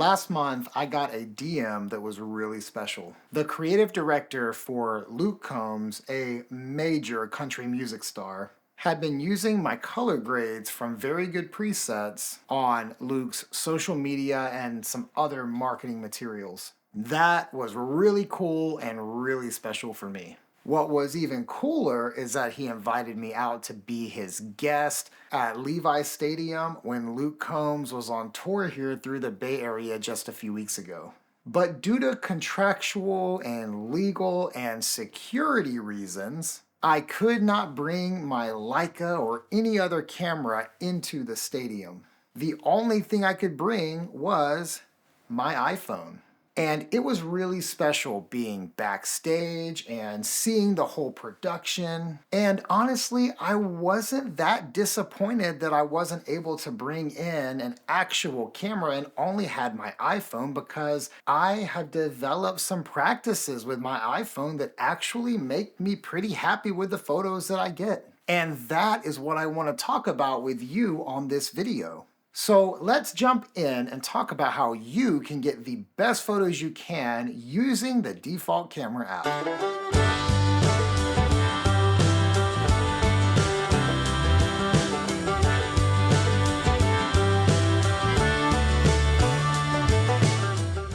Last month, I got a DM that was really special. The creative director for Luke Combs, a major country music star, had been using my color grades from very good presets on Luke's social media and some other marketing materials. That was really cool and really special for me. What was even cooler is that he invited me out to be his guest at Levi Stadium when Luke Combs was on tour here through the Bay Area just a few weeks ago. But due to contractual and legal and security reasons, I could not bring my Leica or any other camera into the stadium. The only thing I could bring was my iPhone. And it was really special being backstage and seeing the whole production. And honestly, I wasn't that disappointed that I wasn't able to bring in an actual camera and only had my iPhone, because I have developed some practices with my iPhone that actually make me pretty happy with the photos that I get. And that is what I want to talk about with you on this video. So let's jump in and talk about how you can get the best photos you can using the default camera app.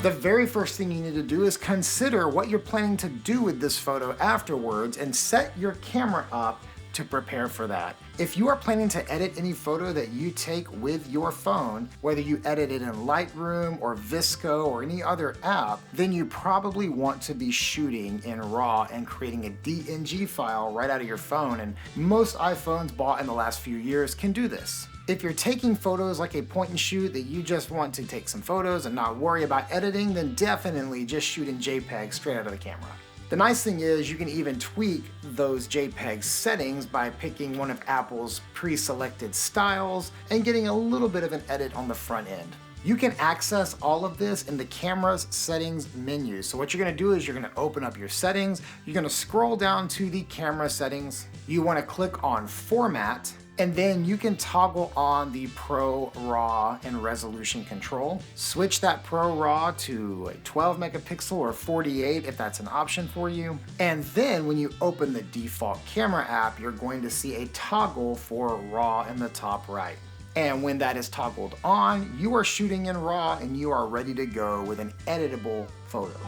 The very first thing you need to do is consider what you're planning to do with this photo afterwards and set your camera up to prepare for that. If you are planning to edit any photo that you take with your phone, whether you edit it in Lightroom or VSCO or any other app, then you probably want to be shooting in RAW and creating a DNG file right out of your phone, and most iPhones bought in the last few years can do this. If you're taking photos like a point and shoot that you just want to take some photos and not worry about editing, then definitely just shoot in JPEG straight out of the camera. The nice thing is you can even tweak those JPEG settings by picking one of Apple's pre-selected styles and getting a little bit of an edit on the front end. You can access all of this in the camera's settings menu. So what you're gonna do is you're gonna open up your settings, you're gonna scroll down to the camera settings, you wanna click on Format, and then you can toggle on the Pro RAW and resolution control. Switch that Pro RAW to a 12 megapixel or 48 if that's an option for you. And then when you open the default camera app, you're going to see a toggle for RAW in the top right. And when that is toggled on, you are shooting in RAW and you are ready to go with an editable photo.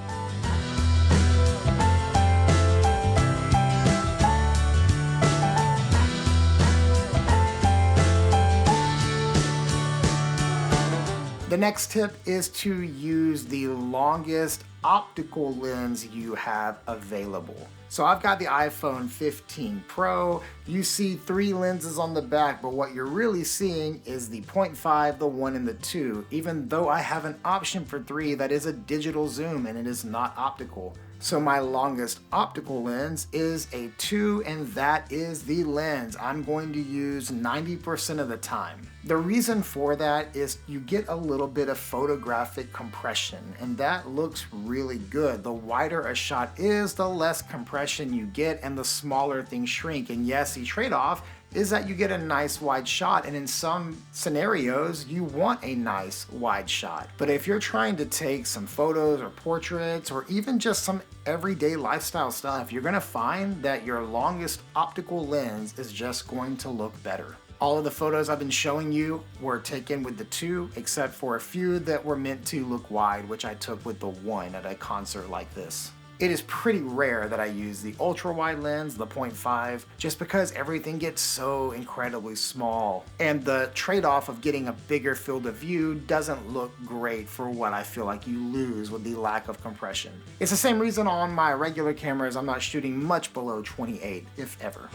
The next tip is to use the longest optical lens you have available. So I've got the iPhone 15 Pro. You see 3 lenses on the back, but what you're really seeing is the 0.5, the 1, and the 2, even though I have an option for 3 that is a digital zoom and it is not optical. So my longest optical lens is a 2, and that is the lens I'm going to use 90% of the time. The reason for that is you get a little bit of photographic compression, and that looks really good. The wider a shot is, the less compression you get and the smaller things shrink. And yes, the trade-off is that you get a nice wide shot, and in some scenarios you want a nice wide shot. But if you're trying to take some photos or portraits or even just some everyday lifestyle stuff, you're gonna find that your longest optical lens is just going to look better. All of the photos I've been showing you were taken with the 2, except for a few that were meant to look wide, which I took with the 1 at a concert like this. It is pretty rare that I use the ultra wide lens, the 0.5, just because everything gets so incredibly small. And the trade-off of getting a bigger field of view doesn't look great for what I feel like you lose with the lack of compression. It's the same reason on my regular cameras I'm not shooting much below 28, if ever.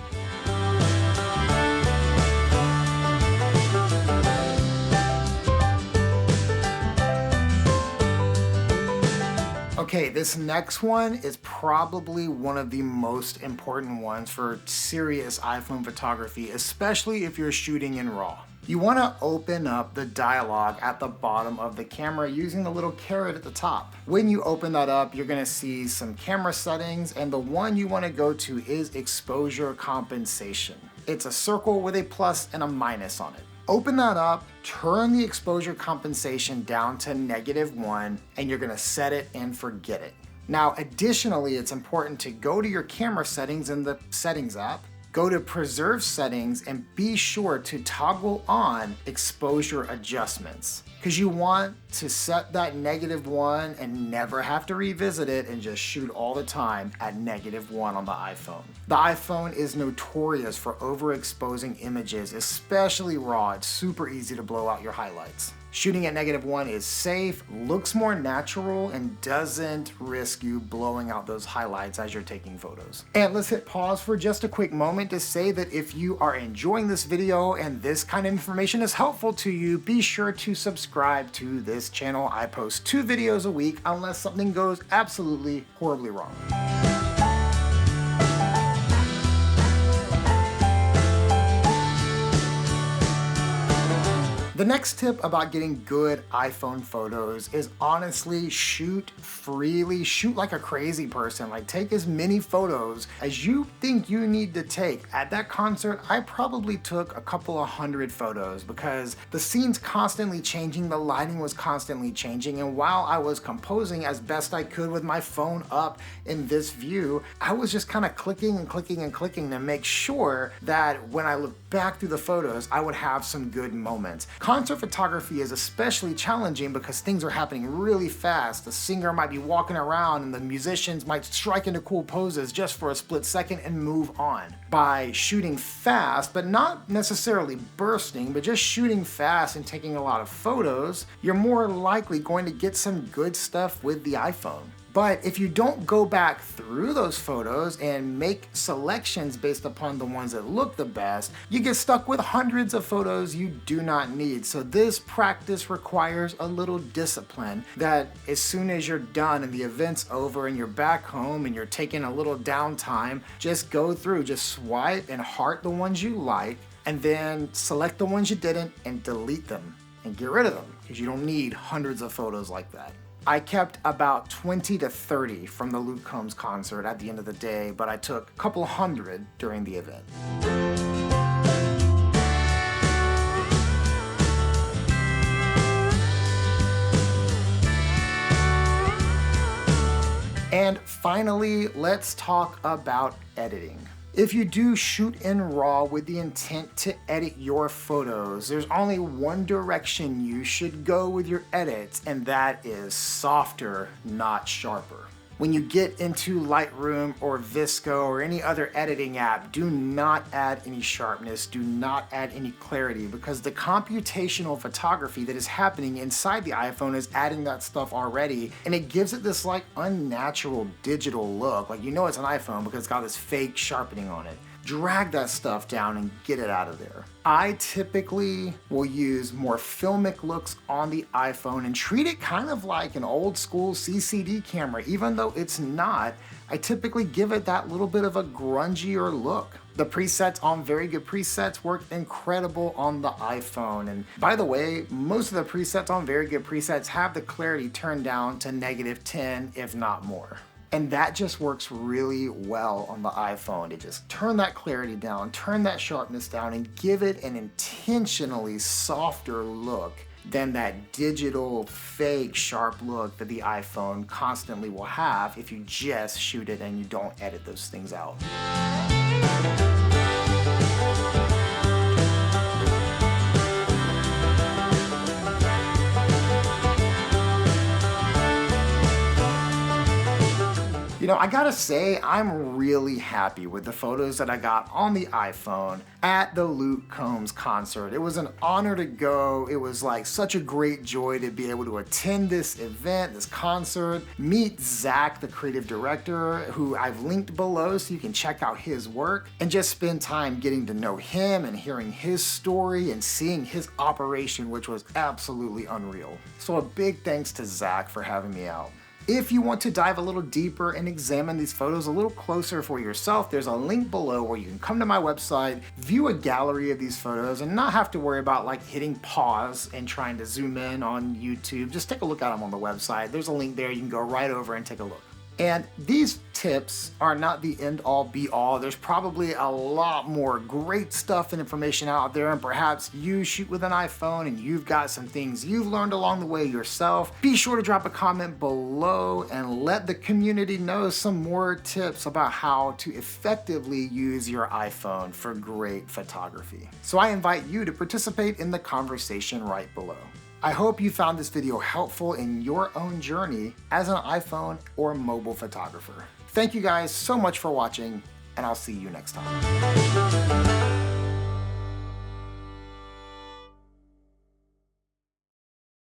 Okay, this next one is probably one of the most important ones for serious iPhone photography, especially if you're shooting in RAW. You want to open up the dialog at the bottom of the camera using the little caret at the top. When you open that up, you're going to see some camera settings, and the one you want to go to is exposure compensation. It's a circle with a plus and a minus on it. Open that up, turn the exposure compensation down to -1, and you're gonna set it and forget it. Now, additionally, it's important to go to your camera settings in the Settings app, go to Preserve Settings, and be sure to toggle on Exposure Adjustments, because you want to set that -1 and never have to revisit it and just shoot all the time at -1 on the iPhone. The iPhone is notorious for overexposing images, especially raw. It's super easy to blow out your highlights. Shooting at -1 is safe, looks more natural, and doesn't risk you blowing out those highlights as you're taking photos. And let's hit pause for just a quick moment to say that if you are enjoying this video and this kind of information is helpful to you, be sure to subscribe to this channel. I post 2 videos a week unless something goes absolutely horribly wrong. The next tip about getting good iPhone photos is honestly shoot freely, shoot like a crazy person. Like, take as many photos as you think you need to take. At that concert, I probably took a couple of 100 photos because the scene's constantly changing, the lighting was constantly changing, and while I was composing as best I could with my phone up in this view, I was just kind of clicking and clicking and clicking to make sure that when I look back through the photos, I would have some good moments. Concert photography is especially challenging because things are happening really fast. The singer might be walking around and the musicians might strike into cool poses just for a split second and move on. By shooting fast, but not necessarily bursting, but just shooting fast and taking a lot of photos, you're more likely going to get some good stuff with the iPhone. But if you don't go back through those photos and make selections based upon the ones that look the best, you get stuck with hundreds of photos you do not need. So this practice requires a little discipline that as soon as you're done and the event's over and you're back home and you're taking a little downtime, just go through, just swipe and heart the ones you like, and then select the ones you didn't and delete them and get rid of them, because you don't need hundreds of photos like that. I kept about 20 to 30 from the Luke Combs concert at the end of the day, but I took a couple hundred during the event. And finally, let's talk about editing. If you do shoot in RAW with the intent to edit your photos, there's only one direction you should go with your edits, and that is softer, not sharper. When you get into Lightroom or VSCO or any other editing app, do not add any sharpness, do not add any clarity, because the computational photography that is happening inside the iPhone is adding that stuff already, and it gives it this like unnatural digital look. Like, you know it's an iPhone because it's got this fake sharpening on it. Drag that stuff down and get it out of there. I typically will use more filmic looks on the iPhone and treat it kind of like an old school CCD camera. Even though it's not, I typically give it that little bit of a grungier look. The presets on Very Good Presets work incredible on the iPhone. And by the way, most of the presets on Very Good Presets have the clarity turned down to -10, if not more. And that just works really well on the iPhone. To just turn that clarity down, turn that sharpness down, and give it an intentionally softer look than that digital fake sharp look that the iPhone constantly will have if you just shoot it and you don't edit those things out. You know, I gotta say, I'm really happy with the photos that I got on the iPhone at the Luke Combs concert. It was an honor to go. It was like such a great joy to be able to attend this event, this concert, meet Zach, the creative director, who I've linked below so you can check out his work, and just spend time getting to know him and hearing his story and seeing his operation, which was absolutely unreal. So a big thanks to Zach for having me out. If you want to dive a little deeper and examine these photos a little closer for yourself, there's a link below where you can come to my website, view a gallery of these photos, and not have to worry about like hitting pause and trying to zoom in on YouTube. Just take a look at them on the website. There's a link there. You can go right over and take a look. And these tips are not the end all be all. There's probably a lot more great stuff and information out there, and perhaps you shoot with an iPhone and you've got some things you've learned along the way yourself. Be sure to drop a comment below and let the community know some more tips about how to effectively use your iPhone for great photography. So I invite you to participate in the conversation right below. I hope you found this video helpful in your own journey as an iPhone or mobile photographer. Thank you guys so much for watching, and I'll see you next time.